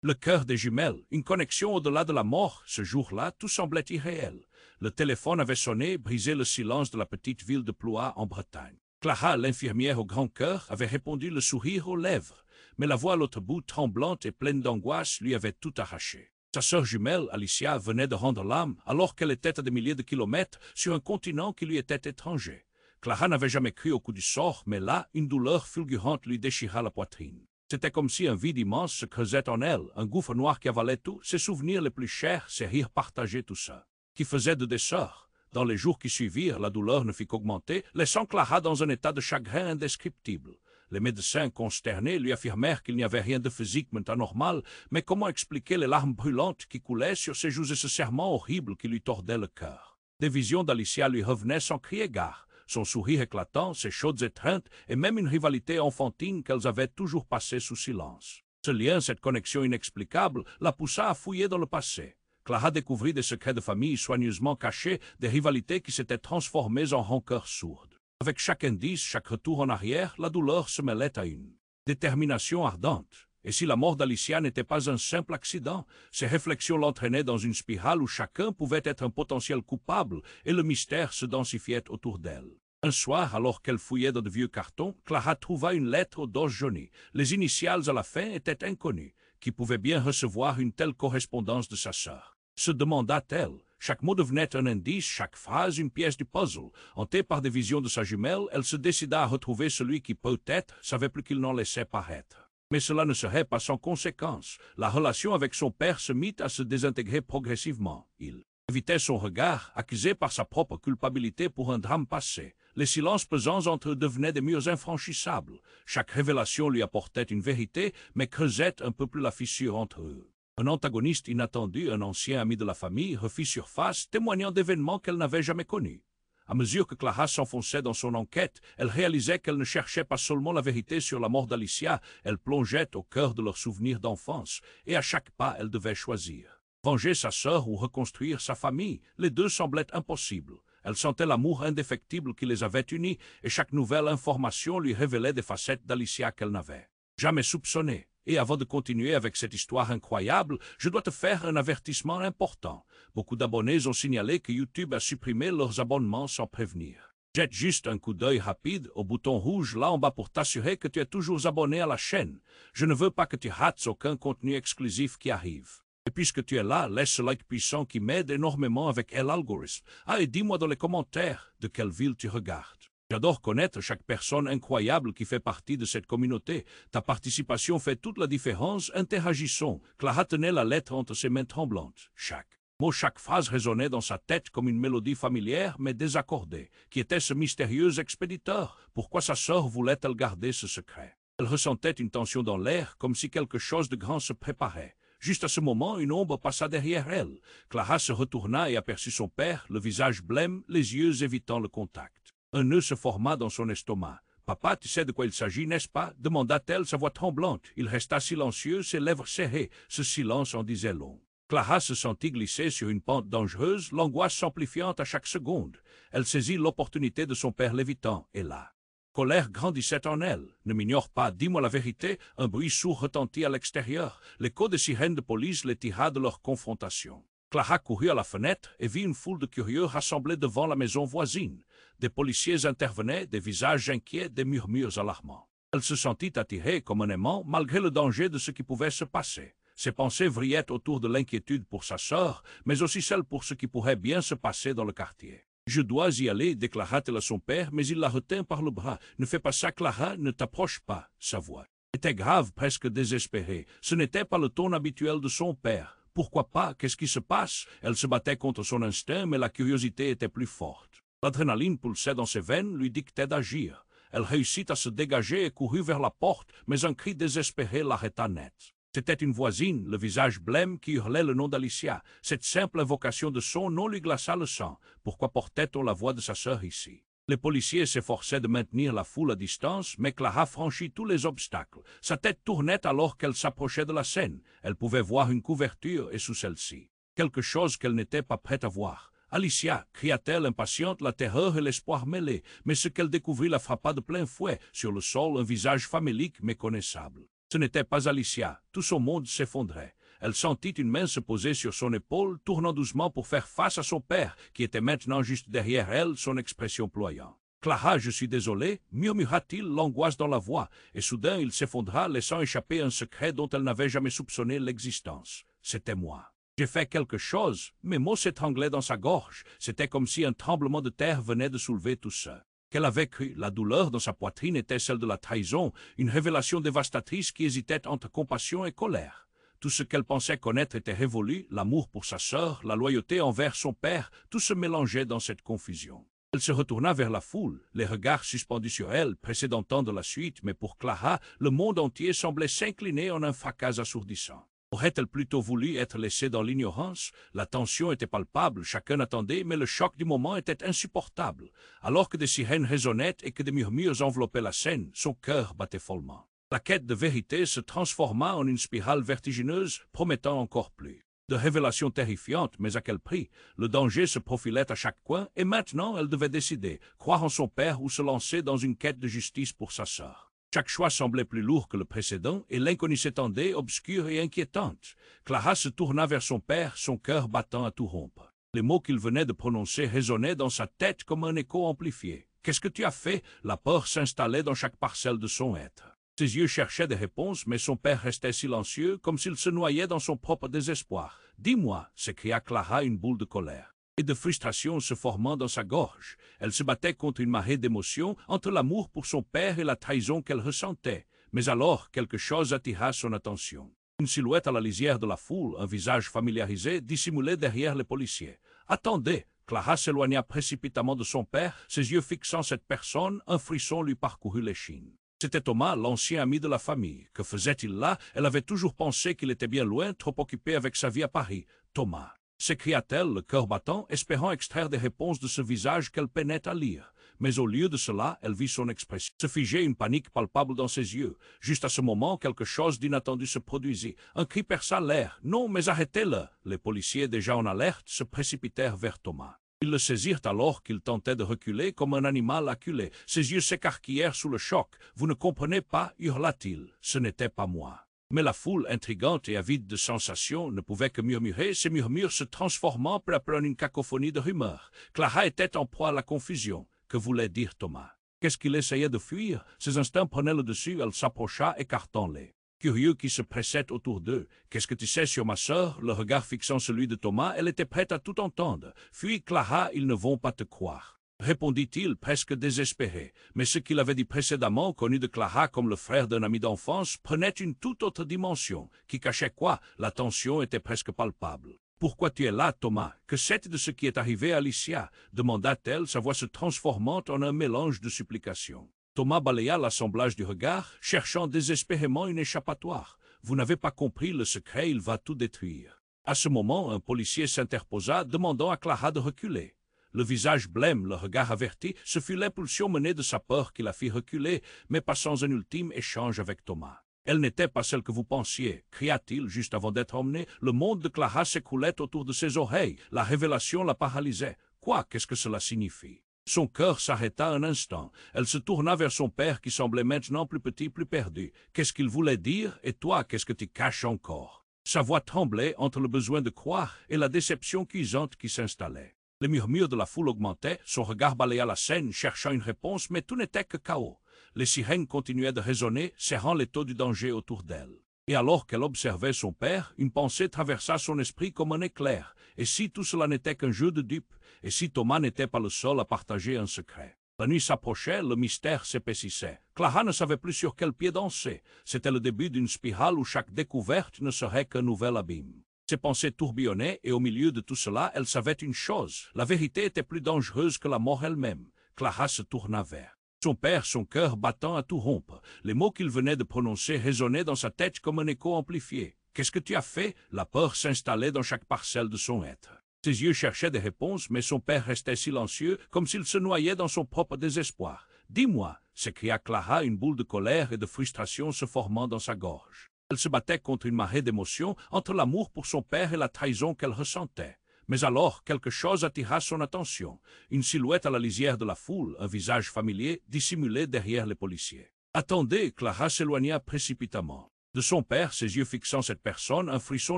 Le cœur des jumelles, une connexion au-delà de la mort, ce jour-là, tout semblait irréel. Le téléphone avait sonné, brisé le silence de la petite ville de Blois en Bretagne. Clara, l'infirmière au grand cœur, avait répondu le sourire aux lèvres, mais la voix à l'autre bout, tremblante et pleine d'angoisse, lui avait tout arraché. Sa sœur jumelle, Alicia, venait de rendre l'âme alors qu'elle était à des milliers de kilomètres sur un continent qui lui était étranger. Clara n'avait jamais cru au coup du sort, mais là, une douleur fulgurante lui déchira la poitrine. C'était comme si un vide immense se creusait en elle, un gouffre noir qui avalait tout, ses souvenirs les plus chers, ses rires partagés, tout ça. Qui faisait de des sœurs. Dans les jours qui suivirent, la douleur ne fit qu'augmenter, laissant Clara dans un état de chagrin indescriptible. Les médecins, consternés, lui affirmèrent qu'il n'y avait rien de physiquement anormal, mais comment expliquer les larmes brûlantes qui coulaient sur ses joues et ce serment horrible qui lui tordait le cœur? Des visions d'Alicia lui revenaient sans crier gare. Son sourire éclatant, ses chaudes étreintes, et même une rivalité enfantine qu'elles avaient toujours passée sous silence. Ce lien, cette connexion inexplicable, la poussa à fouiller dans le passé. Clara découvrit des secrets de famille soigneusement cachés, des rivalités qui s'étaient transformées en rancœurs sourdes. Avec chaque indice, chaque retour en arrière, la douleur se mêlait à une détermination ardente. Et si la mort d'Alicia n'était pas un simple accident, ces réflexions l'entraînaient dans une spirale où chacun pouvait être un potentiel coupable et le mystère se densifiait autour d'elle. Un soir, alors qu'elle fouillait dans de vieux cartons, Clara trouva une lettre au dos jauni. Les initiales à la fin étaient inconnues. Qui pouvait bien recevoir une telle correspondance de sa sœur? Se demanda-t-elle. Chaque mot devenait un indice, chaque phrase une pièce du puzzle. Hantée par des visions de sa jumelle, elle se décida à retrouver celui qui peut-être savait plus qu'il n'en laissait paraître. Mais cela ne serait pas sans conséquence. La relation avec son père se mit à se désintégrer progressivement. Il évitait son regard, accusé par sa propre culpabilité pour un drame passé. Les silences pesants entre eux devenaient des murs infranchissables. Chaque révélation lui apportait une vérité, mais creusait un peu plus la fissure entre eux. Un antagoniste inattendu, un ancien ami de la famille, refit surface, témoignant d'événements qu'elle n'avait jamais connus. À mesure que Clara s'enfonçait dans son enquête, elle réalisait qu'elle ne cherchait pas seulement la vérité sur la mort d'Alicia, elle plongeait au cœur de leurs souvenirs d'enfance, et à chaque pas elle devait choisir. Venger sa sœur ou reconstruire sa famille, les deux semblaient impossibles. Elle sentait l'amour indéfectible qui les avait unis, et chaque nouvelle information lui révélait des facettes d'Alicia qu'elle n'avait jamais soupçonnées. Et avant de continuer avec cette histoire incroyable, je dois te faire un avertissement important. Beaucoup d'abonnés ont signalé que YouTube a supprimé leurs abonnements sans prévenir. Jette juste un coup d'œil rapide au bouton rouge là en bas pour t'assurer que tu es toujours abonné à la chaîne. Je ne veux pas que tu rates aucun contenu exclusif qui arrive. Et puisque tu es là, laisse ce like puissant qui m'aide énormément avec l'algorithme. Ah, et dis-moi dans les commentaires de quelle ville tu regardes. J'adore connaître chaque personne incroyable qui fait partie de cette communauté. Ta participation fait toute la différence. Interagissons. Clara tenait la lettre entre ses mains tremblantes. Chaque mot, chaque phrase résonnait dans sa tête comme une mélodie familière mais désaccordée. Qui était ce mystérieux expéditeur? Pourquoi sa sœur voulait-elle garder ce secret? Elle ressentait une tension dans l'air, comme si quelque chose de grand se préparait. Juste à ce moment, une ombre passa derrière elle. Clara se retourna et aperçut son père, le visage blême, les yeux évitant le contact. Un nœud se forma dans son estomac. « Papa, tu sais de quoi il s'agit, n'est-ce pas ?» demanda-t-elle, sa voix tremblante. Il resta silencieux, ses lèvres serrées. Ce silence en disait long. Clara se sentit glisser sur une pente dangereuse, l'angoisse s'amplifiant à chaque seconde. Elle saisit l'opportunité de son père l'évitant, et la colère grandissait en elle. « Ne m'ignore pas, dis-moi la vérité. » Un bruit sourd retentit à l'extérieur. L'écho des sirènes de police les tira de leur confrontation. Clara courut à la fenêtre et vit une foule de curieux rassemblés devant la maison voisine. Des policiers intervenaient, des visages inquiets, des murmures alarmants. Elle se sentit attirée comme un aimant, malgré le danger de ce qui pouvait se passer. Ses pensées vrillaient autour de l'inquiétude pour sa sœur, mais aussi celle pour ce qui pourrait bien se passer dans le quartier. « Je dois y aller », déclara-t-elle à son père, mais il la retint par le bras. « Ne fais pas ça, Clara, ne t'approche pas. » Sa voix était grave, presque désespérée. Ce n'était pas le ton habituel de son père. Pourquoi pas? Qu'est-ce qui se passe? Elle se battait contre son instinct, mais la curiosité était plus forte. L'adrénaline pulsait dans ses veines, lui dictait d'agir. Elle réussit à se dégager et courut vers la porte, mais un cri désespéré l'arrêta net. C'était une voisine, le visage blême, qui hurlait le nom d'Alicia. Cette simple invocation de son nom lui glaça le sang. Pourquoi portait-on la voix de sa sœur ici? Les policiers s'efforçaient de maintenir la foule à distance, mais Clara franchit tous les obstacles. Sa tête tournait alors qu'elle s'approchait de la scène. Elle pouvait voir une couverture et sous celle-ci quelque chose qu'elle n'était pas prête à voir. « Alicia !» cria-t-elle impatiente, la terreur et l'espoir mêlés. Mais ce qu'elle découvrit la frappa de plein fouet. Sur le sol, un visage famélique méconnaissable. Ce n'était pas Alicia, tout son monde s'effondrait. Elle sentit une main se poser sur son épaule, tournant doucement pour faire face à son père, qui était maintenant juste derrière elle, son expression ployant. « Clara, je suis désolé, murmura-t-il, l'angoisse dans la voix, et soudain il s'effondra, laissant échapper un secret dont elle n'avait jamais soupçonné l'existence. C'était moi. J'ai fait quelque chose, mes mots s'étranglaient dans sa gorge, c'était comme si un tremblement de terre venait de soulever tout ça. Qu'elle avait cru, la douleur dans sa poitrine était celle de la trahison, une révélation dévastatrice qui hésitait entre compassion et colère. Tout ce qu'elle pensait connaître était révolu, l'amour pour sa sœur, la loyauté envers son père, tout se mélangeait dans cette confusion. Elle se retourna vers la foule, les regards suspendus sur elle, pressés d'entendre la suite, mais pour Clara, le monde entier semblait s'incliner en un fracas assourdissant. Aurait-elle plutôt voulu être laissée dans l'ignorance? La tension était palpable, chacun attendait, mais le choc du moment était insupportable. Alors que des sirènes résonnaient et que des murmures enveloppaient la scène, son cœur battait follement. La quête de vérité se transforma en une spirale vertigineuse, promettant encore plus. De révélations terrifiantes, mais à quel prix? Le danger se profilait à chaque coin, et maintenant elle devait décider, croire en son père ou se lancer dans une quête de justice pour sa sœur. Chaque choix semblait plus lourd que le précédent, et l'inconnu s'étendait, obscure et inquiétante. Clara se tourna vers son père, son cœur battant à tout rompre. Les mots qu'il venait de prononcer résonnaient dans sa tête comme un écho amplifié. « Qu'est-ce que tu as fait ?» La peur s'installait dans chaque parcelle de son être. Ses yeux cherchaient des réponses, mais son père restait silencieux, comme s'il se noyait dans son propre désespoir. « Dis-moi » s'écria Clara, une boule de colère et de frustration se formant dans sa gorge. Elle se battait contre une marée d'émotions, entre l'amour pour son père et la trahison qu'elle ressentait. Mais alors, quelque chose attira son attention. Une silhouette à la lisière de la foule, un visage familiarisé, dissimulé derrière les policiers. « Attendez !» Clara s'éloigna précipitamment de son père, ses yeux fixant cette personne, un frisson lui parcourut l'échine. C'était Thomas, l'ancien ami de la famille. Que faisait-il là? Elle avait toujours pensé qu'il était bien loin, trop occupé avec sa vie à Paris. « Thomas !» s'écria-t-elle, le cœur battant, espérant extraire des réponses de ce visage qu'elle peinait à lire. Mais au lieu de cela, elle vit son expression se figer, une panique palpable dans ses yeux. Juste à ce moment, quelque chose d'inattendu se produisit. Un cri perça l'air. « Non, mais arrêtez-le !» Les policiers, déjà en alerte, se précipitèrent vers Thomas. Ils le saisirent alors qu'il tentait de reculer comme un animal acculé. Ses yeux s'écarquillèrent sous le choc. « Vous ne comprenez pas » hurla-t-il. « Ce n'était pas moi. » Mais la foule, intrigante et avide de sensations, ne pouvait que murmurer, ces murmures se transformant peu à peu en une cacophonie de rumeurs. Clara était en proie à la confusion. Que voulait dire Thomas? Qu'est-ce qu'il essayait de fuir? Ses instincts prenaient le dessus, elle s'approcha, écartant-les. Curieux qui se pressaient autour d'eux. « Qu'est-ce que tu sais sur ma sœur ?» Le regard fixant celui de Thomas, elle était prête à tout entendre. « Fuis, Clara, ils ne vont pas te croire. » répondit-il presque désespéré. Mais ce qu'il avait dit précédemment, connu de Clara comme le frère d'un ami d'enfance, prenait une toute autre dimension. Qui cachait quoi? La tension était presque palpable. « Pourquoi tu es là, Thomas? Que sais-tu de ce qui est arrivé à Alicia ?» demanda-t-elle, sa voix se transformant en un mélange de supplications. Thomas balaya l'assemblage du regard, cherchant désespérément une échappatoire. « Vous n'avez pas compris le secret, il va tout détruire. » À ce moment, un policier s'interposa, demandant à Clara de reculer. Le visage blême, le regard averti, ce fut l'impulsion menée de sa peur qui la fit reculer, mais pas sans un ultime échange avec Thomas. « Elle n'était pas celle que vous pensiez » cria-t-il juste avant d'être emmené. Le monde de Clara s'écoulait autour de ses oreilles. La révélation la paralysait. Quoi? Qu'est-ce que cela signifie? Son cœur s'arrêta un instant. Elle se tourna vers son père qui semblait maintenant plus petit, plus perdu. Qu'est-ce qu'il voulait dire? Et toi, qu'est-ce que tu caches encore? Sa voix tremblait entre le besoin de croire et la déception cuisante qui s'installait. Les murmures de la foule augmentaient, son regard balaya la scène, cherchant une réponse, mais tout n'était que chaos. Les sirènes continuaient de résonner, serrant l'étau du danger autour d'elle. Et alors qu'elle observait son père, une pensée traversa son esprit comme un éclair. Et si tout cela n'était qu'un jeu de dupes? Et si Thomas n'était pas le seul à partager un secret? La nuit s'approchait, le mystère s'épaississait. Clara ne savait plus sur quel pied danser. C'était le début d'une spirale où chaque découverte ne serait qu'un nouvel abîme. Ses pensées tourbillonnaient, et au milieu de tout cela, elle savait une chose. La vérité était plus dangereuse que la mort elle-même. Clara se tourna vers son père, son cœur battant à tout rompre. Les mots qu'il venait de prononcer résonnaient dans sa tête comme un écho amplifié. « Qu'est-ce que tu as fait ?» La peur s'installait dans chaque parcelle de son être. Ses yeux cherchaient des réponses, mais son père restait silencieux, comme s'il se noyait dans son propre désespoir. « Dis-moi » s'écria Clara, une boule de colère et de frustration se formant dans sa gorge. Elle se battait contre une marée d'émotions, entre l'amour pour son père et la trahison qu'elle ressentait. Mais alors, quelque chose attira son attention. Une silhouette à la lisière de la foule, un visage familier, dissimulé derrière les policiers. « Attendez » Clara s'éloigna précipitamment. De son père, ses yeux fixant cette personne, un frisson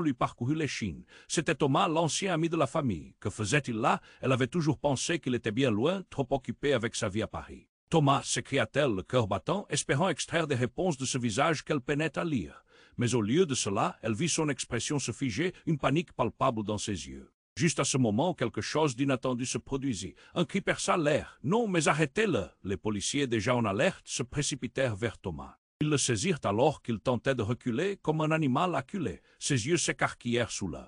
lui parcourut l'échine. C'était Thomas, l'ancien ami de la famille. Que faisait-il là? Elle avait toujours pensé qu'il était bien loin, trop occupé avec sa vie à Paris. Thomas, s'écria-t-elle, le cœur battant, espérant extraire des réponses de ce visage qu'elle peinait à lire. Mais au lieu de cela, elle vit son expression se figer, une panique palpable dans ses yeux. Juste à ce moment, quelque chose d'inattendu se produisit. Un cri perça l'air. « Non, mais arrêtez-le » Les policiers, déjà en alerte, se précipitèrent vers Thomas. Ils le saisirent alors qu'il tentait de reculer comme un animal acculé. Ses yeux s'écarquillèrent sous le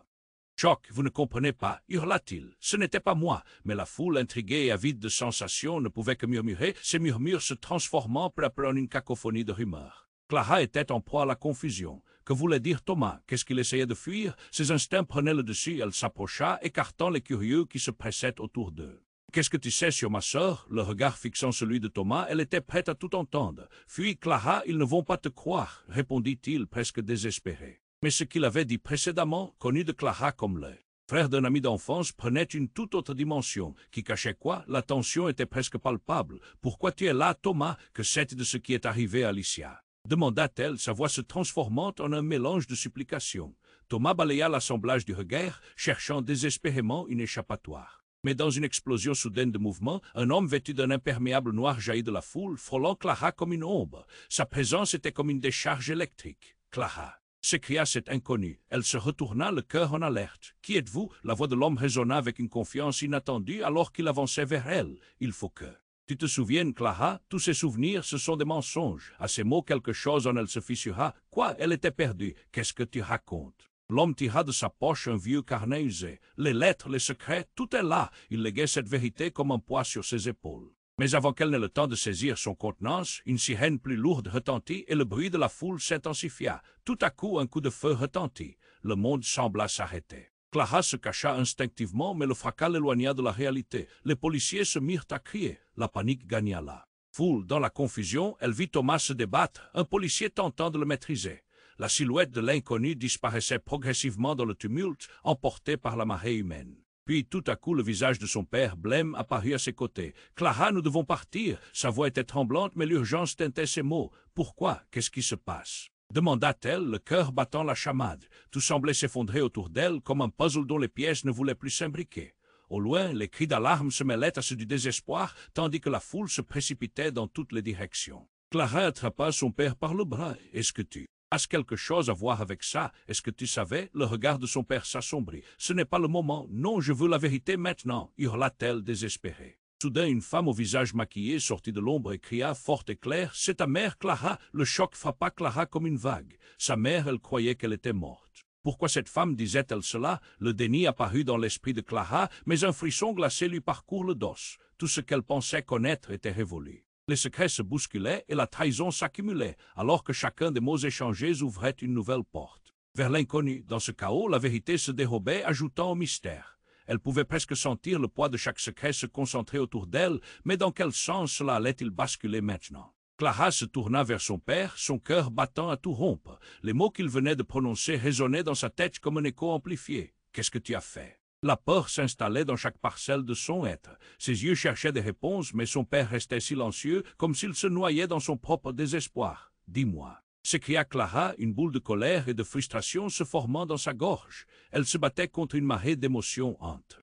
choc. « Vous ne comprenez pas » hurla-t-il. « Ce n'était pas moi » Mais la foule, intriguée et avide de sensations, ne pouvait que murmurer, ces murmures se transformant peu à peu en une cacophonie de rumeurs. Clara était en proie à la confusion. Que voulait dire Thomas? Qu'est-ce qu'il essayait de fuir? Ses instincts prenaient le dessus, elle s'approcha, écartant les curieux qui se pressaient autour d'eux. « Qu'est-ce que tu sais sur ma sœur » Le regard fixant celui de Thomas, elle était prête à tout entendre. « Fuis, Clara, ils ne vont pas te croire » répondit-il presque désespéré. Mais ce qu'il avait dit précédemment, connu de Clara comme le frère d'un ami d'enfance, prenait une toute autre dimension, qui cachait quoi? La tension était presque palpable. « Pourquoi tu es là, Thomas? Que sais-tu de ce qui est arrivé à Alicia ?» demanda-t-elle, sa voix se transformant en un mélange de supplications. Thomas balaya l'assemblage du regard, cherchant désespérément une échappatoire. Mais dans une explosion soudaine de mouvement, un homme vêtu d'un imperméable noir jaillit de la foule, frôlant Clara comme une ombre. Sa présence était comme une décharge électrique. « Clara !» s'écria cet inconnu. Elle se retourna, le cœur en alerte. « Qui êtes-vous » La voix de l'homme résonna avec une confiance inattendue alors qu'il avançait vers elle. « Il faut que... tu te souviennes, Clara, tous ces souvenirs, ce sont des mensonges. » À ces mots, quelque chose en elle se fissura. Quoi? Elle était perdue. Qu'est-ce que tu racontes? L'homme tira de sa poche un vieux carnet usé. Les lettres, les secrets, tout est là. Il léguait cette vérité comme un poids sur ses épaules. Mais avant qu'elle n'ait le temps de saisir son contenance, une sirène plus lourde retentit et le bruit de la foule s'intensifia. Tout à coup, un coup de feu retentit. Le monde sembla s'arrêter. Clara se cacha instinctivement, mais le fracas l'éloigna de la réalité. Les policiers se mirent à crier. La panique gagna la foule. Dans la confusion, elle vit Thomas se débattre, un policier tentant de le maîtriser. La silhouette de l'inconnu disparaissait progressivement dans le tumulte, emporté par la marée humaine. Puis tout à coup le visage de son père, blême, apparut à ses côtés. « Clara, nous devons partir » Sa voix était tremblante, mais l'urgence teintait ses mots. « Pourquoi? Qu'est-ce qui se passe » demanda-t-elle, le cœur battant la chamade. Tout semblait s'effondrer autour d'elle, comme un puzzle dont les pièces ne voulaient plus s'imbriquer. Au loin, les cris d'alarme se mêlaient à ceux du désespoir, tandis que la foule se précipitait dans toutes les directions. Clara attrapa son père par le bras. « Est-ce que tu as quelque chose à voir avec ça? Est-ce que tu savais » Le regard de son père s'assombrit. « Ce n'est pas le moment. Non, je veux la vérité maintenant » hurla-t-elle désespérée. Soudain, une femme au visage maquillé sortit de l'ombre et cria, forte et claire, « C'est ta mère, Clara !» Le choc frappa Clara comme une vague. Sa mère, elle croyait qu'elle était morte. Pourquoi cette femme disait-elle cela? Le déni apparut dans l'esprit de Clara, mais un frisson glacé lui parcourt le dos. Tout ce qu'elle pensait connaître était révolu. Les secrets se bousculaient et la trahison s'accumulait, alors que chacun des mots échangés ouvrait une nouvelle porte. Vers l'inconnu, dans ce chaos, la vérité se dérobait, ajoutant au mystère. Elle pouvait presque sentir le poids de chaque secret se concentrer autour d'elle, mais dans quel sens cela allait-il basculer maintenant? Clara se tourna vers son père, son cœur battant à tout rompre. Les mots qu'il venait de prononcer résonnaient dans sa tête comme un écho amplifié. « Qu'est-ce que tu as fait ?» La peur s'installait dans chaque parcelle de son être. Ses yeux cherchaient des réponses, mais son père restait silencieux, comme s'il se noyait dans son propre désespoir. « Dis-moi » s'écria Clara, une boule de colère et de frustration se formant dans sa gorge. Elle se battait contre une marée d'émotions entre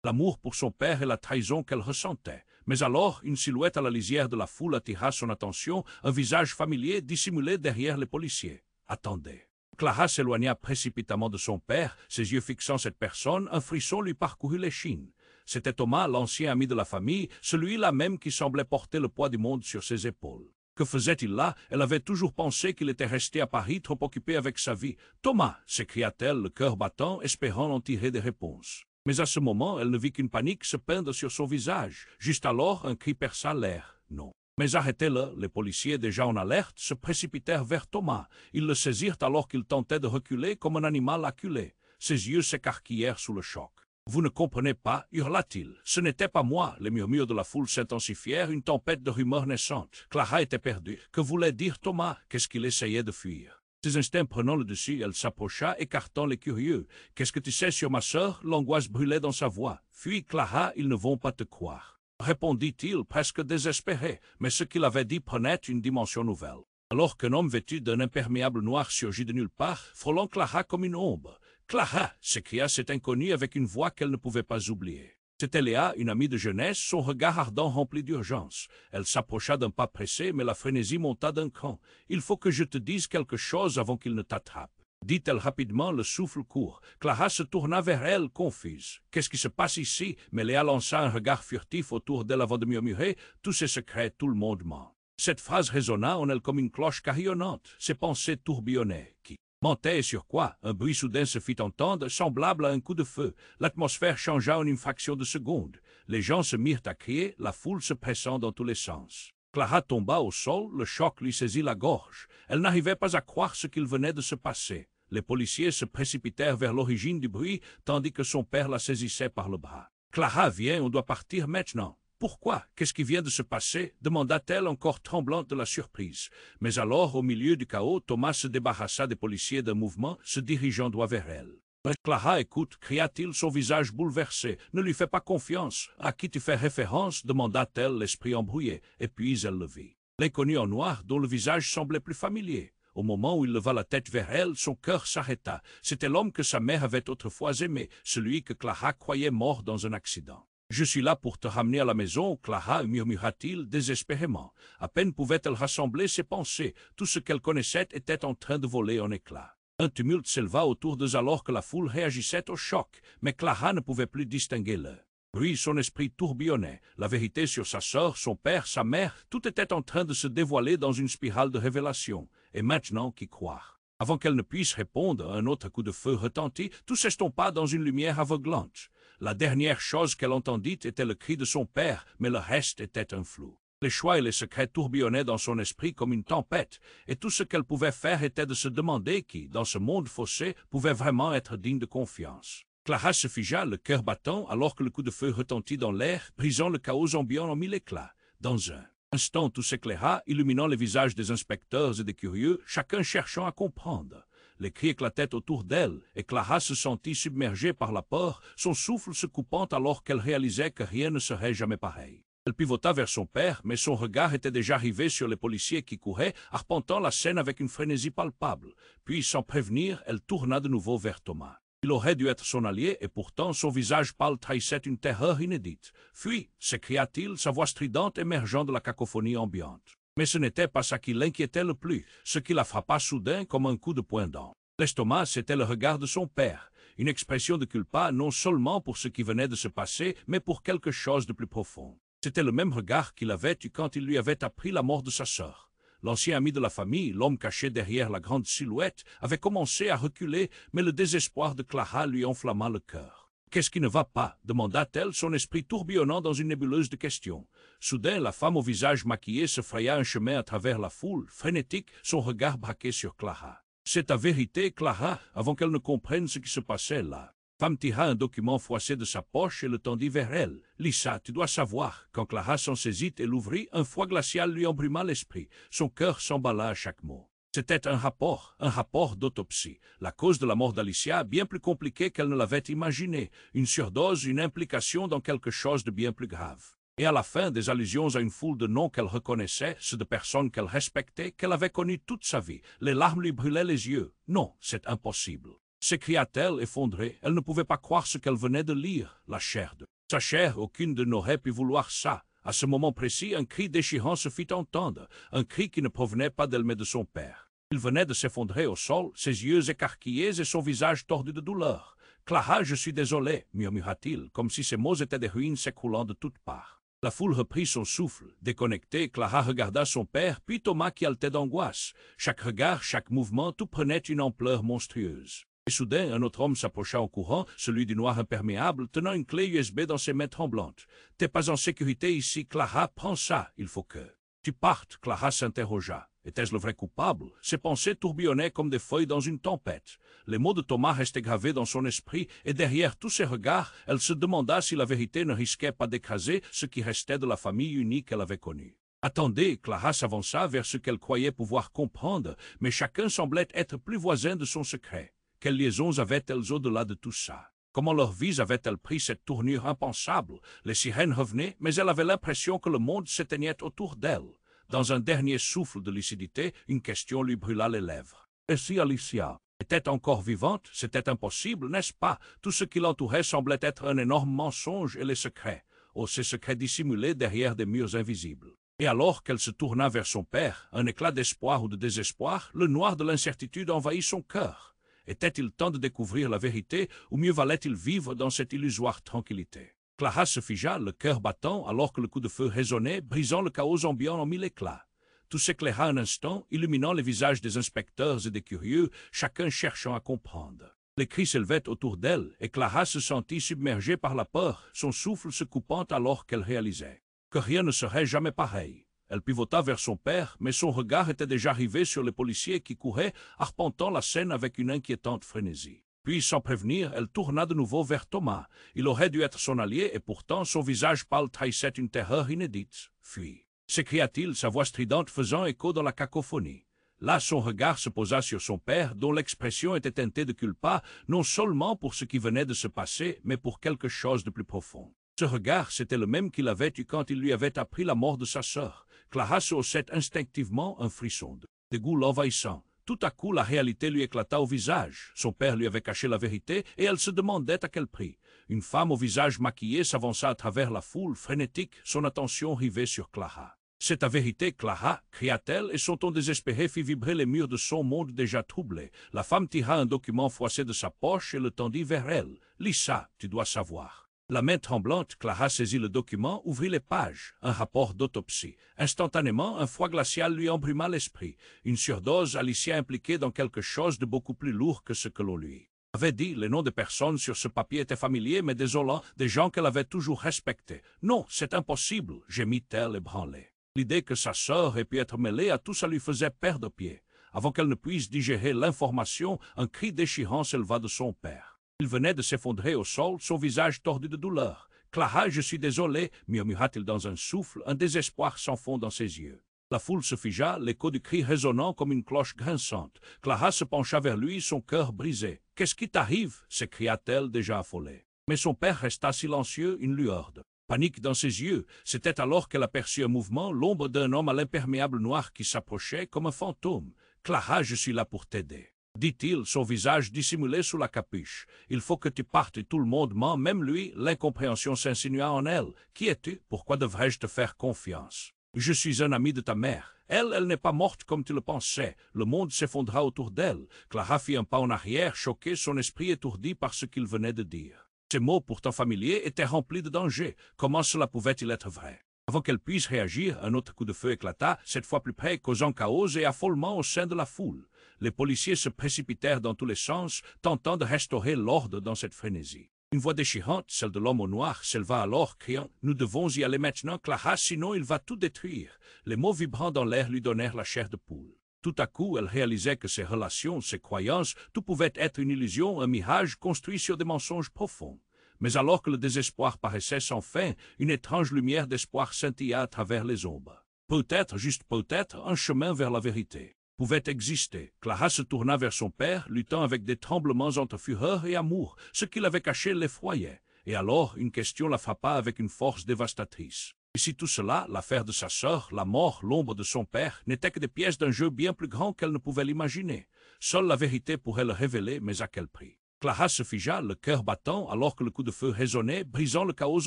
l'amour pour son père et la trahison qu'elle ressentait. Mais alors, une silhouette à la lisière de la foule attira son attention, un visage familier dissimulé derrière les policiers. « Attendez » Clara s'éloigna précipitamment de son père, ses yeux fixant cette personne, un frisson lui parcourut l'échine. C'était Thomas, l'ancien ami de la famille, celui-là même qui semblait porter le poids du monde sur ses épaules. Que faisait-il là? Elle avait toujours pensé qu'il était resté à Paris, trop occupé avec sa vie. « Thomas » s'écria-t-elle, le cœur battant, espérant en tirer des réponses. Mais à ce moment, elle ne vit qu'une panique se peindre sur son visage. Juste alors, un cri perça l'air. « Non » Mais arrêtez-le, les policiers déjà en alerte se précipitèrent vers Thomas. Ils le saisirent alors qu'il tentait de reculer comme un animal acculé. Ses yeux s'écarquillèrent sous le choc. « Vous ne comprenez pas » hurla-t-il. « Ce n'était pas moi » Les murmures de la foule s'intensifièrent, une tempête de rumeurs naissantes. Clara était perdue. Que voulait dire Thomas? Qu'est-ce qu'il essayait de fuir? Ses instincts prenant le dessus, elle s'approcha, écartant les curieux. « Qu'est-ce que tu sais sur ma sœur » L'angoisse brûlait dans sa voix. « Fuis, Clara, ils ne vont pas te croire » répondit-il, presque désespéré, mais ce qu'il avait dit prenait une dimension nouvelle. Alors qu'un homme vêtu d'un imperméable noir surgit de nulle part, frôlant Clara comme une ombre. « Clara !» s'écria cet inconnu avec une voix qu'elle ne pouvait pas oublier. C'était Léa, une amie de jeunesse, son regard ardent rempli d'urgence. Elle s'approcha d'un pas pressé, mais la frénésie monta d'un cran. « Il faut que je te dise quelque chose avant qu'il ne t'attrape. » dit-elle rapidement, le souffle court. Clara se tourna vers elle, confuse. « Qu'est-ce qui se passe ici ?» Mais Léa lança un regard furtif autour d'elle avant de murmurer « Tous ces secrets, tout le monde ment. » Cette phrase résonna en elle comme une cloche carillonnante. Ses pensées tourbillonnaient. Qui mentait et sur quoi? Un bruit soudain se fit entendre, semblable à un coup de feu. L'atmosphère changea en une fraction de seconde. Les gens se mirent à crier, la foule se pressant dans tous les sens. Clara tomba au sol, le choc lui saisit la gorge. Elle n'arrivait pas à croire ce qu'il venait de se passer. Les policiers se précipitèrent vers l'origine du bruit, tandis que son père la saisissait par le bras. « Clara, viens, on doit partir maintenant. » « Pourquoi? Qu'est-ce qui vient de se passer ?» demanda-t-elle encore tremblante de la surprise. Mais alors, au milieu du chaos, Thomas se débarrassa des policiers d'un mouvement, se dirigeant droit vers elle. « Clara, écoute, cria-t-il, son visage bouleversé. Ne lui fais pas confiance. À qui tu fais référence demanda-t-elle, l'esprit embrouillé, et puis elle le vit. L'inconnu en noir, dont le visage semblait plus familier. Au moment où il leva la tête vers elle, son cœur s'arrêta. C'était l'homme que sa mère avait autrefois aimé, celui que Clara croyait mort dans un accident. « Je suis là pour te ramener à la maison, Clara, murmura-t-il désespérément. À peine pouvait-elle rassembler ses pensées. Tout ce qu'elle connaissait était en train de voler en éclats. Un tumulte s'éleva autour d'eux alors que la foule réagissait au choc, mais Clara ne pouvait plus distinguer le bruit. Son esprit tourbillonnait. La vérité sur sa sœur, son père, sa mère, tout était en train de se dévoiler dans une spirale de révélation. Et maintenant, qui croire? Avant qu'elle ne puisse répondre, un autre coup de feu retentit, tout s'estompa dans une lumière aveuglante. La dernière chose qu'elle entendit était le cri de son père, mais le reste était un flou. Les choix et les secrets tourbillonnaient dans son esprit comme une tempête, et tout ce qu'elle pouvait faire était de se demander qui, dans ce monde faussé, pouvait vraiment être digne de confiance. Clara se figea, le cœur battant, alors que le coup de feu retentit dans l'air, brisant le chaos ambiant en mille éclats. Dans un instant, tout s'éclaira, illuminant les visages des inspecteurs et des curieux, chacun cherchant à comprendre. Les cris éclataient autour d'elle, et Clara se sentit submergée par la peur, son souffle se coupant alors qu'elle réalisait que rien ne serait jamais pareil. Elle pivota vers son père, mais son regard était déjà rivé sur les policiers qui couraient, arpentant la scène avec une frénésie palpable. Puis, sans prévenir, elle tourna de nouveau vers Thomas. Il aurait dû être son allié, et pourtant son visage pâle trahissait une terreur inédite. « Fuis !» s'écria-t-il, sa voix stridente émergeant de la cacophonie ambiante. Mais ce n'était pas ça qui l'inquiétait le plus, ce qui la frappa soudain comme un coup de poing dans l'estomac, c'était le regard de son père, une expression de culpa non seulement pour ce qui venait de se passer, mais pour quelque chose de plus profond. C'était le même regard qu'il avait eu quand il lui avait appris la mort de sa sœur. L'ancien ami de la famille, l'homme caché derrière la grande silhouette, avait commencé à reculer, mais le désespoir de Clara lui enflamma le cœur. « Qu'est-ce qui ne va pas ?» demanda-t-elle, son esprit tourbillonnant dans une nébuleuse de questions. Soudain, la femme au visage maquillé se fraya un chemin à travers la foule, frénétique, son regard braqué sur Clara. « C'est ta vérité, Clara, avant qu'elle ne comprenne ce qui se passait là. » La femme tira un document froissé de sa poche et le tendit vers elle. « Lisa, tu dois savoir. » Quand Clara s'en saisit et l'ouvrit, un froid glacial lui embruma l'esprit. Son cœur s'emballa à chaque mot. C'était un rapport d'autopsie. La cause de la mort d'Alicia, bien plus compliquée qu'elle ne l'avait imaginé. Une surdose, une implication dans quelque chose de bien plus grave. Et à la fin, des allusions à une foule de noms qu'elle reconnaissait, ceux de personnes qu'elle respectait, qu'elle avait connues toute sa vie. Les larmes lui brûlaient les yeux. « Non, c'est impossible !» s'écria-t-elle, effondrée. Elle ne pouvait pas croire ce qu'elle venait de lire. La chair de sa chair, aucune de n'aurait pu vouloir ça. À ce moment précis, un cri déchirant se fit entendre, un cri qui ne provenait pas d'elle mais de son père. Il venait de s'effondrer au sol, ses yeux écarquillés et son visage tordu de douleur. « Clara, je suis désolé, murmura-t-il, comme si ces mots étaient des ruines s'écroulant de toutes parts. La foule reprit son souffle. Déconnectée, Clara regarda son père, puis Thomas qui haletait d'angoisse. Chaque regard, chaque mouvement, tout prenait une ampleur monstrueuse. Et soudain, un autre homme s'approcha en courant, celui du noir imperméable, tenant une clé USB dans ses mains tremblantes. « T'es pas en sécurité ici, Clara, prends ça, il faut que tu partes. » Clara s'interrogea. Était-ce le vrai coupable? Ses pensées tourbillonnaient comme des feuilles dans une tempête. Les mots de Thomas restaient gravés dans son esprit, et derrière tous ces regards, elle se demanda si la vérité ne risquait pas d'écraser ce qui restait de la famille unie qu'elle avait connue. Attendez, Clara s'avança vers ce qu'elle croyait pouvoir comprendre, mais chacun semblait être plus voisin de son secret. Quelles liaisons avaient-elles au-delà de tout ça? Comment leur vie avait-elle pris cette tournure impensable? Les sirènes revenaient, mais elle avait l'impression que le monde s'éteignait autour d'elle. Dans un dernier souffle de lucidité, une question lui brûla les lèvres. Et si Alicia était encore vivante, c'était impossible, n'est-ce pas? Tout ce qui l'entourait semblait être un énorme mensonge et les secrets, ces secrets dissimulés derrière des murs invisibles. Et alors qu'elle se tourna vers son père, un éclat d'espoir ou de désespoir, le noir de l'incertitude envahit son cœur. Était-il temps de découvrir la vérité, ou mieux valait-il vivre dans cette illusoire tranquillité? Clara se figea, le cœur battant, alors que le coup de feu résonnait, brisant le chaos ambiant en mille éclats. Tout s'éclaira un instant, illuminant les visages des inspecteurs et des curieux, chacun cherchant à comprendre. Les cris s'élevaient autour d'elle, et Clara se sentit submergée par la peur, son souffle se coupant alors qu'elle réalisait que rien ne serait jamais pareil. Elle pivota vers son père, mais son regard était déjà rivé sur les policiers qui couraient, arpentant la scène avec une inquiétante frénésie. Puis, sans prévenir, elle tourna de nouveau vers Thomas. Il aurait dû être son allié, et pourtant son visage pâle trahissait une terreur inédite. « Fuis !» s'écria-t-il, sa voix stridente faisant écho dans la cacophonie. Là, son regard se posa sur son père, dont l'expression était teintée de culpa, non seulement pour ce qui venait de se passer, mais pour quelque chose de plus profond. Ce regard, c'était le même qu'il avait eu quand il lui avait appris la mort de sa sœur. Clara se haussait instinctivement, un frisson de dégoût l'envahissant. Tout à coup, la réalité lui éclata au visage. Son père lui avait caché la vérité, et elle se demandait à quel prix. Une femme au visage maquillé s'avança à travers la foule, frénétique, son attention rivée sur Clara. « C'est ta vérité, Clara !» cria-t-elle, et son ton désespéré fit vibrer les murs de son monde déjà troublé. La femme tira un document froissé de sa poche et le tendit vers elle. « Lis ça, tu dois savoir. » La main tremblante, Clara saisit le document, ouvrit les pages. Un rapport d'autopsie. Instantanément, un froid glacial lui embruma l'esprit. Une surdose, Alicia impliquée dans quelque chose de beaucoup plus lourd que ce que l'on lui avait dit. Les noms des personnes sur ce papier étaient familiers mais désolants, des gens qu'elle avait toujours respectés. « Non, c'est impossible !» gémit-elle ébranlée. L'idée que sa sœur ait pu être mêlée à tout ça lui faisait perdre pied. Avant qu'elle ne puisse digérer l'information, un cri déchirant s'éleva de son père. Il venait de s'effondrer au sol, son visage tordu de douleur. « Clara, je suis désolé !» murmura-t-il dans un souffle, un désespoir sans fond dans ses yeux. La foule se figea, l'écho du cri résonnant comme une cloche grinçante. Clara se pencha vers lui, son cœur brisé. « Qu'est-ce qui t'arrive » s'écria-t-elle, déjà affolée. Mais son père resta silencieux, une lueur de panique dans ses yeux. C'était alors qu'elle aperçut un mouvement, l'ombre d'un homme à l'imperméable noir qui s'approchait comme un fantôme. « Clara, je suis là pour t'aider. » dit-il, son visage dissimulé sous la capuche. « Il faut que tu partes et tout le monde ment, même lui. » L'incompréhension s'insinua en elle. « Qui es-tu? Pourquoi devrais-je te faire confiance? » « Je suis un ami de ta mère. Elle n'est pas morte comme tu le pensais. » Le monde s'effondra autour d'elle. Clara fit un pas en arrière, choquée, son esprit étourdi par ce qu'il venait de dire. Ces mots pourtant familiers étaient remplis de danger. Comment cela pouvait-il être vrai? Avant qu'elle puisse réagir, un autre coup de feu éclata, cette fois plus près, causant chaos et affolement au sein de la foule. Les policiers se précipitèrent dans tous les sens, tentant de restaurer l'ordre dans cette frénésie. Une voix déchirante, celle de l'homme au noir, s'éleva alors, criant « Nous devons y aller maintenant, Clara, sinon il va tout détruire. » Les mots vibrants dans l'air lui donnèrent la chair de poule. Tout à coup, elle réalisait que ses relations, ses croyances, tout pouvait être une illusion, un mirage construit sur des mensonges profonds. Mais alors que le désespoir paraissait sans fin, une étrange lumière d'espoir scintilla à travers les ombres. Peut-être, juste peut-être, un chemin vers la vérité pouvait exister. Clara se tourna vers son père, luttant avec des tremblements entre fureur et amour. Ce qu'il avait caché l'effroyait. Et alors, une question la frappa avec une force dévastatrice. Et si tout cela, l'affaire de sa sœur, la mort, l'ombre de son père, n'étaient que des pièces d'un jeu bien plus grand qu'elle ne pouvait l'imaginer? Seule la vérité pourrait le révéler, mais à quel prix? Clara se figea, le cœur battant, alors que le coup de feu résonnait, brisant le chaos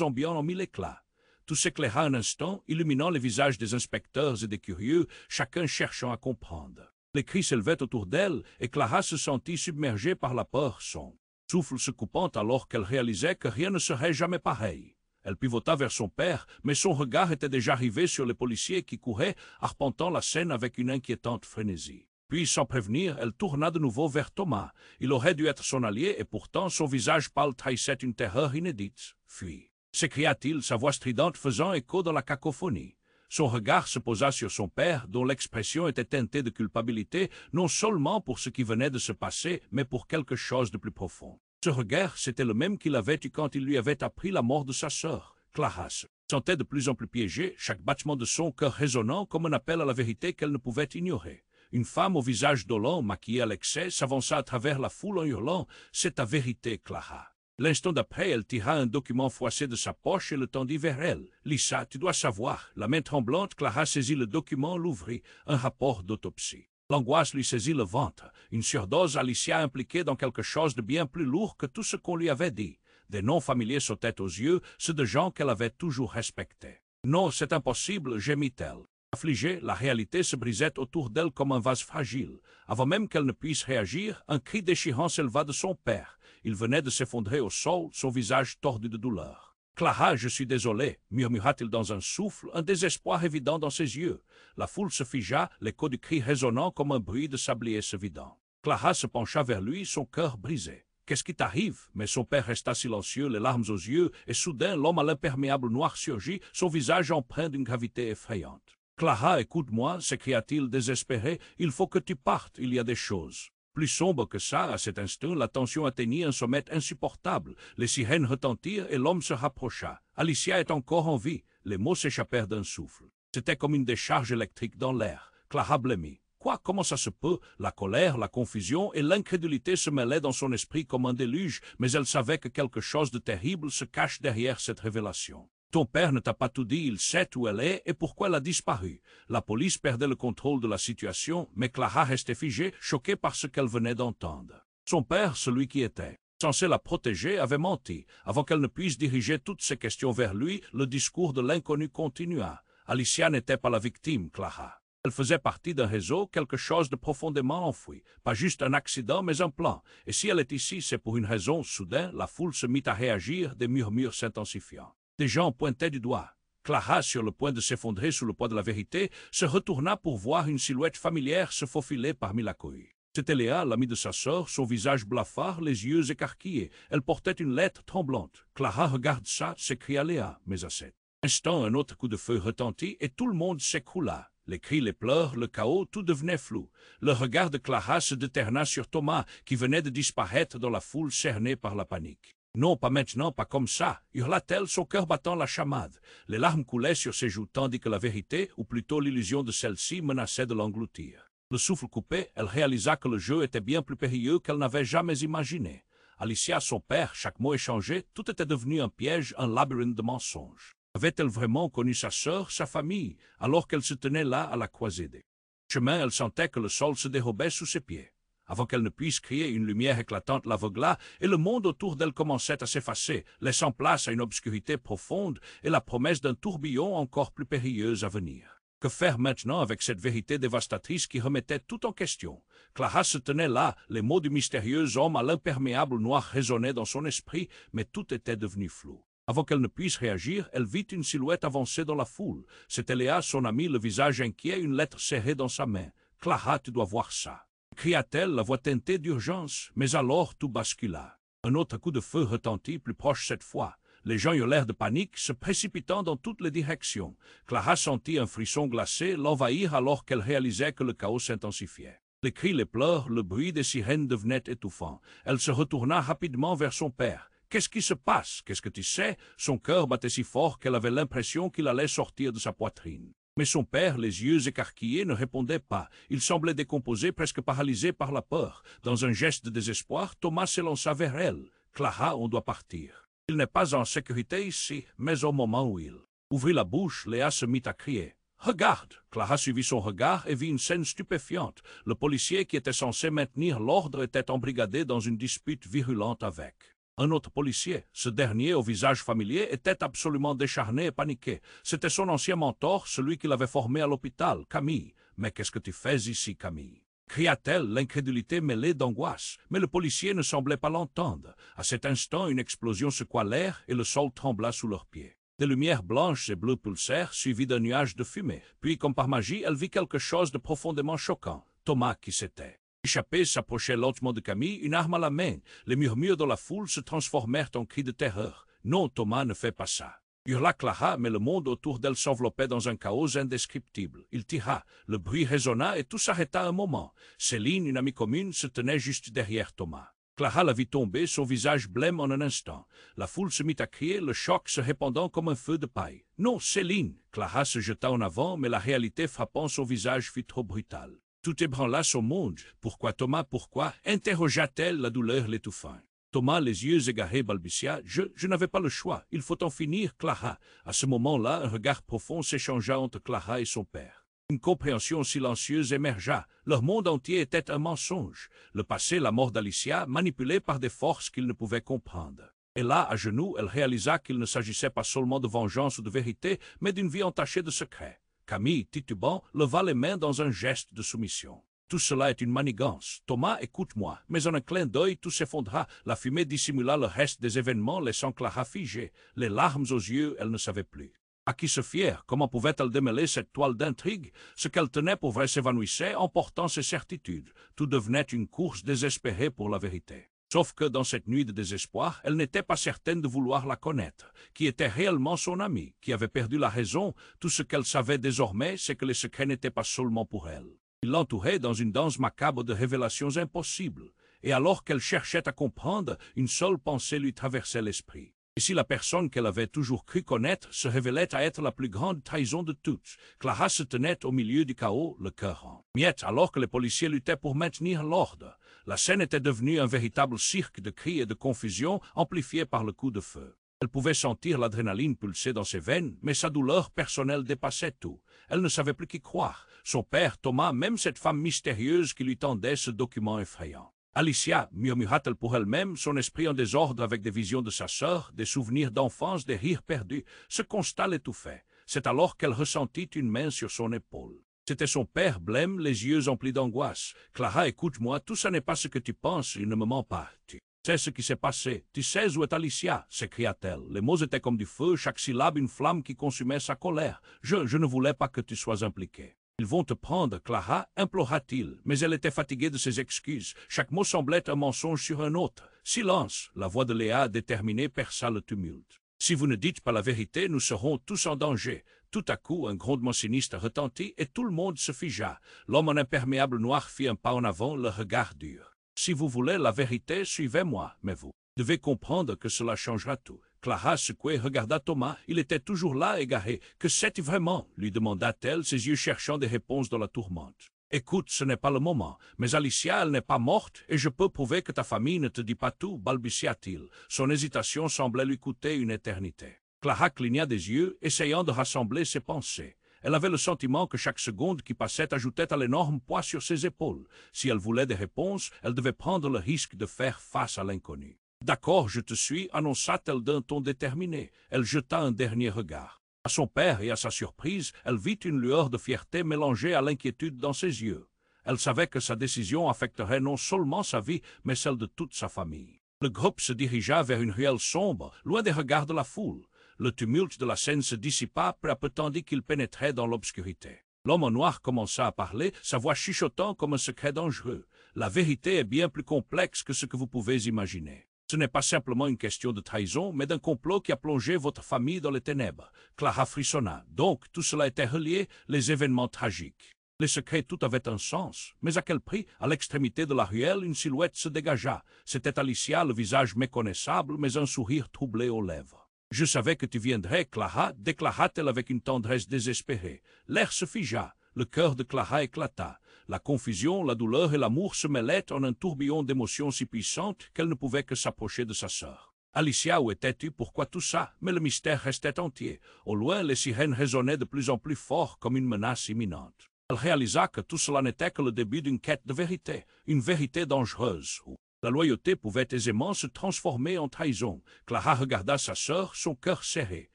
ambiant en mille éclats. Tout s'éclaira un instant, illuminant les visages des inspecteurs et des curieux, chacun cherchant à comprendre. Les cris s'élevaient autour d'elle, et Clara se sentit submergée par la peur, son souffle se coupant alors qu'elle réalisait que rien ne serait jamais pareil. Elle pivota vers son père, mais son regard était déjà rivé sur les policiers qui couraient, arpentant la scène avec une inquiétante frénésie. Puis, sans prévenir, elle tourna de nouveau vers Thomas. Il aurait dû être son allié, et pourtant son visage pâle trahissait une terreur inédite. « Fuis !» s'écria-t-il, sa voix stridente faisant écho dans la cacophonie. Son regard se posa sur son père, dont l'expression était teintée de culpabilité, non seulement pour ce qui venait de se passer, mais pour quelque chose de plus profond. Ce regard, c'était le même qu'il avait eu quand il lui avait appris la mort de sa sœur. Clara se sentait de plus en plus piégée, chaque battement de son cœur résonnant comme un appel à la vérité qu'elle ne pouvait ignorer. Une femme au visage dolent, maquillée à l'excès, s'avança à travers la foule en hurlant « C'est ta vérité, Clara !» L'instant d'après, elle tira un document froissé de sa poche et le tendit vers elle. « Lis ça, tu dois savoir. » La main tremblante, Clara saisit le document, l'ouvrit. Un rapport d'autopsie. L'angoisse lui saisit le ventre. Une surdose Alicia impliquée dans quelque chose de bien plus lourd que tout ce qu'on lui avait dit. Des noms familiers sautaient aux yeux, ceux de gens qu'elle avait toujours respectés. « Non, c'est impossible, » gémit-elle. Affligée, la réalité se brisait autour d'elle comme un vase fragile. Avant même qu'elle ne puisse réagir, un cri déchirant s'éleva de son père. Il venait de s'effondrer au sol, son visage tordu de douleur. « Clara, je suis désolé, » murmura-t-il dans un souffle, un désespoir évident dans ses yeux. La foule se figea, l'écho du cri résonnant comme un bruit de sablier se vidant. Clara se pencha vers lui, son cœur brisé. « Qu'est-ce qui t'arrive » Mais son père resta silencieux, les larmes aux yeux, et soudain l'homme à l'imperméable noir surgit, son visage empreint d'une gravité effrayante. « Clara, écoute-moi, s'écria-t-il désespéré, il faut que tu partes, il y a des choses. » Plus sombre que ça, à cet instant, la tension atteignit un sommet insupportable. Les sirènes retentirent et l'homme se rapprocha. « Alicia est encore en vie. » Les mots s'échappèrent d'un souffle. C'était comme une décharge électrique dans l'air. Clara blêmit. Quoi? Comment ça se peut? La colère, la confusion et l'incrédulité se mêlaient dans son esprit comme un déluge, mais elle savait que quelque chose de terrible se cache derrière cette révélation. Ton père ne t'a pas tout dit, il sait où elle est et pourquoi elle a disparu. La police perdait le contrôle de la situation, mais Clara restait figée, choquée par ce qu'elle venait d'entendre. Son père, celui qui était censé la protéger, avait menti. Avant qu'elle ne puisse diriger toutes ses questions vers lui, le discours de l'inconnu continua. Alicia n'était pas la victime, Clara. Elle faisait partie d'un réseau, quelque chose de profondément enfoui. Pas juste un accident, mais un plan. Et si elle est ici, c'est pour une raison. Soudain, la foule se mit à réagir, des murmures s'intensifiant. Des gens pointaient du doigt. Clara, sur le point de s'effondrer sous le poids de la vérité, se retourna pour voir une silhouette familière se faufiler parmi la cohue. C'était Léa, l'amie de sa sœur, son visage blafard, les yeux écarquillés. Elle portait une lettre tremblante. « Clara, regarde ça » s'écria Léa, mais à cet instant, un autre coup de feu retentit et tout le monde s'écroula. Les cris, les pleurs, le chaos, tout devenait flou. Le regard de Clara se déterna sur Thomas, qui venait de disparaître dans la foule cernée par la panique. « Non, pas maintenant, pas comme ça » hurla-t-elle, son cœur battant la chamade. Les larmes coulaient sur ses joues tandis que la vérité, ou plutôt l'illusion de celle-ci, menaçait de l'engloutir. Le souffle coupé, elle réalisa que le jeu était bien plus périlleux qu'elle n'avait jamais imaginé. Alicia, son père, chaque mot échangé, tout était devenu un piège, un labyrinthe de mensonges. Avait-elle vraiment connu sa sœur, sa famille, alors qu'elle se tenait là à la croisée des chemins? Elle sentait que le sol se dérobait sous ses pieds. Avant qu'elle ne puisse crier, une lumière éclatante l'aveugla, et le monde autour d'elle commençait à s'effacer, laissant place à une obscurité profonde et la promesse d'un tourbillon encore plus périlleux à venir. Que faire maintenant avec cette vérité dévastatrice qui remettait tout en question? Clara se tenait là, les mots du mystérieux homme à l'imperméable noir résonnaient dans son esprit, mais tout était devenu flou. Avant qu'elle ne puisse réagir, elle vit une silhouette avancer dans la foule. C'était Léa, son amie, le visage inquiet, une lettre serrée dans sa main. « Clara, tu dois voir ça » cria-t-elle, la voix teintée d'urgence, mais alors tout bascula. Un autre coup de feu retentit, plus proche cette fois. Les gens eurent l'air de panique, se précipitant dans toutes les directions. Clara sentit un frisson glacé l'envahir alors qu'elle réalisait que le chaos s'intensifiait. Les cris, les pleurs, le bruit des sirènes devenaient étouffants. Elle se retourna rapidement vers son père. « Qu'est-ce qui se passe? Qu'est-ce que tu sais » Son cœur battait si fort qu'elle avait l'impression qu'il allait sortir de sa poitrine. Mais son père, les yeux écarquillés, ne répondait pas. Il semblait décomposé, presque paralysé par la peur. Dans un geste de désespoir, Thomas s'élança vers elle. « Clara, on doit partir. Il n'est pas en sécurité ici, mais au moment où il ouvrit la bouche, Léa se mit à crier. « Regarde !» Clara suivit son regard et vit une scène stupéfiante. Le policier qui était censé maintenir l'ordre était embrigadé dans une dispute virulente avec un autre policier. Ce dernier, au visage familier, était absolument décharné et paniqué. C'était son ancien mentor, celui qui l'avait formé à l'hôpital, Camille. « Mais qu'est-ce que tu fais ici, Camille ?» cria-t-elle, l'incrédulité mêlée d'angoisse. Mais le policier ne semblait pas l'entendre. À cet instant, une explosion secoua l'air et le sol trembla sous leurs pieds. Des lumières blanches et bleues pulsèrent, suivies d'un nuage de fumée. Puis, comme par magie, elle vit quelque chose de profondément choquant. Thomas qui s'était échappé s'approchait lentement de Camille, une arme à la main. Les murmures de la foule se transformèrent en cris de terreur. « Non, Thomas, ne fais pas ça !» hurla Clara, mais le monde autour d'elle s'enveloppait dans un chaos indescriptible. Il tira, le bruit résonna et tout s'arrêta un moment. Céline, une amie commune, se tenait juste derrière Thomas. Clara la vit tomber, son visage blême en un instant. La foule se mit à crier, le choc se répandant comme un feu de paille. « Non, Céline !» Clara se jeta en avant, mais la réalité frappant son visage fut trop brutale. Tout ébranla son monde. « Pourquoi, Thomas, pourquoi » interrogea-t-elle, la douleur l'étouffant. Thomas, les yeux égarés, balbutia. Je n'avais pas le choix. Il faut en finir, Clara. À ce moment-là, un regard profond s'échangea entre Clara et son père. Une compréhension silencieuse émergea. Leur monde entier était un mensonge. Le passé, la mort d'Alicia, manipulée par des forces qu'ils ne pouvaient comprendre. Et là, à genoux, elle réalisa qu'il ne s'agissait pas seulement de vengeance ou de vérité, mais d'une vie entachée de secrets. Camille, titubant, leva les mains dans un geste de soumission. Tout cela est une manigance. Thomas, écoute-moi. Mais en un clin d'œil, tout s'effondra. La fumée dissimula le reste des événements, laissant Clara figée. Les larmes aux yeux, elle ne savait plus. À qui se fier? Comment pouvait-elle démêler cette toile d'intrigue? Ce qu'elle tenait pour vrai s'évanouissait, emportant ses certitudes. Tout devenait une course désespérée pour la vérité. Sauf que dans cette nuit de désespoir, elle n'était pas certaine de vouloir la connaître. Qui était réellement son amie? Qui avait perdu la raison? Tout ce qu'elle savait désormais, c'est que les secrets n'étaient pas seulement pour elle. Il l'entourait dans une danse macabre de révélations impossibles. Et alors qu'elle cherchait à comprendre, une seule pensée lui traversait l'esprit. Et si la personne qu'elle avait toujours cru connaître se révélait à être la plus grande trahison de toutes? Clara se tenait au milieu du chaos, le cœur en miettes, alors que les policiers luttaient pour maintenir l'ordre. La scène était devenue un véritable cirque de cris et de confusion, amplifié par le coup de feu. Elle pouvait sentir l'adrénaline pulser dans ses veines, mais sa douleur personnelle dépassait tout. Elle ne savait plus qui croire. Son père, Thomas, même cette femme mystérieuse qui lui tendait ce document effrayant. Alicia, murmura-t-elle pour elle-même, son esprit en désordre avec des visions de sa sœur, des souvenirs d'enfance, des rires perdus. Ce constat l'étouffait. C'est alors qu'elle ressentit une main sur son épaule. C'était son père, blême, les yeux emplis d'angoisse. « Clara, écoute-moi, tout ça n'est pas ce que tu penses, il ne me ment pas. Tu sais ce qui s'est passé. Tu sais où est Alicia » s'écria-t-elle. Les mots étaient comme du feu, chaque syllabe une flamme qui consumait sa colère. « Je ne voulais pas que tu sois impliquée. » « Ils vont te prendre, Clara, implora-t-il, mais elle était fatiguée de ses excuses. Chaque mot semblait un mensonge sur un autre. « Silence !» La voix de Léa, déterminée, perça le tumulte. « Si vous ne dites pas la vérité, nous serons tous en danger. » Tout à coup, un grondement sinistre retentit et tout le monde se figea. L'homme en imperméable noir fit un pas en avant, le regard dur. « Si vous voulez la vérité, suivez-moi, mais vous devez comprendre que cela changera tout. » Clara, secouée, regarda Thomas. Il était toujours là, égaré. « Que c'est-tu vraiment ?» lui demanda-t-elle, ses yeux cherchant des réponses dans la tourmente. « Écoute, ce n'est pas le moment. Mais Alicia, elle n'est pas morte, et je peux prouver que ta famille ne te dit pas tout, balbutia-t-il. Son hésitation semblait lui coûter une éternité. Clara cligna des yeux, essayant de rassembler ses pensées. Elle avait le sentiment que chaque seconde qui passait ajoutait à l'énorme poids sur ses épaules. Si elle voulait des réponses, elle devait prendre le risque de faire face à l'inconnu. « D'accord, je te suis, annonça-t-elle d'un ton déterminé. Elle jeta un dernier regard. À son père et à sa surprise, elle vit une lueur de fierté mélangée à l'inquiétude dans ses yeux. Elle savait que sa décision affecterait non seulement sa vie, mais celle de toute sa famille. Le groupe se dirigea vers une ruelle sombre, loin des regards de la foule. Le tumulte de la scène se dissipa peu à peu tandis qu'il pénétrait dans l'obscurité. L'homme en noir commença à parler, sa voix chuchotant comme un secret dangereux. « La vérité est bien plus complexe que ce que vous pouvez imaginer. Ce n'est pas simplement une question de trahison, mais d'un complot qui a plongé votre famille dans les ténèbres. » Clara frissonna. Donc, tout cela était relié, les événements tragiques. Les secrets, tout avait un sens. Mais à quel prix? À l'extrémité de la ruelle, une silhouette se dégagea. C'était Alicia, le visage méconnaissable, mais un sourire troublé aux lèvres. « Je savais que tu viendrais, Clara, » déclara-t-elle avec une tendresse désespérée. L'air se figea. Le cœur de Clara éclata. La confusion, la douleur et l'amour se mêlaient en un tourbillon d'émotions si puissantes qu'elle ne pouvait que s'approcher de sa sœur. Alicia, où étais-tu? Pourquoi tout ça? Mais le mystère restait entier. Au loin, les sirènes résonnaient de plus en plus fort comme une menace imminente. Elle réalisa que tout cela n'était que le début d'une quête de vérité, une vérité dangereuse, où la loyauté pouvait aisément se transformer en trahison. Clara regarda sa sœur, son cœur serré.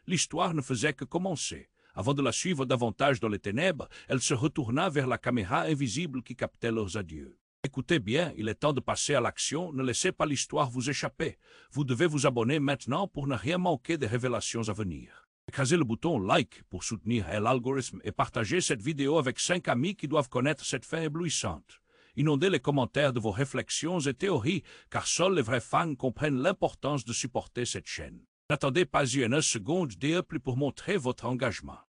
L'histoire ne faisait que commencer. Avant de la suivre davantage dans les ténèbres, elle se retourna vers la caméra invisible qui captait leurs adieux. « Écoutez bien, il est temps de passer à l'action, ne laissez pas l'histoire vous échapper. Vous devez vous abonner maintenant pour ne rien manquer des révélations à venir. Écrasez le bouton like pour soutenir l'algorithme et partagez cette vidéo avec 5 amis qui doivent connaître cette fin éblouissante. Inondez les commentaires de vos réflexions et théories, car seuls les vrais fans comprennent l'importance de supporter cette chaîne. N'attendez pas une seconde de plus pour montrer votre engagement.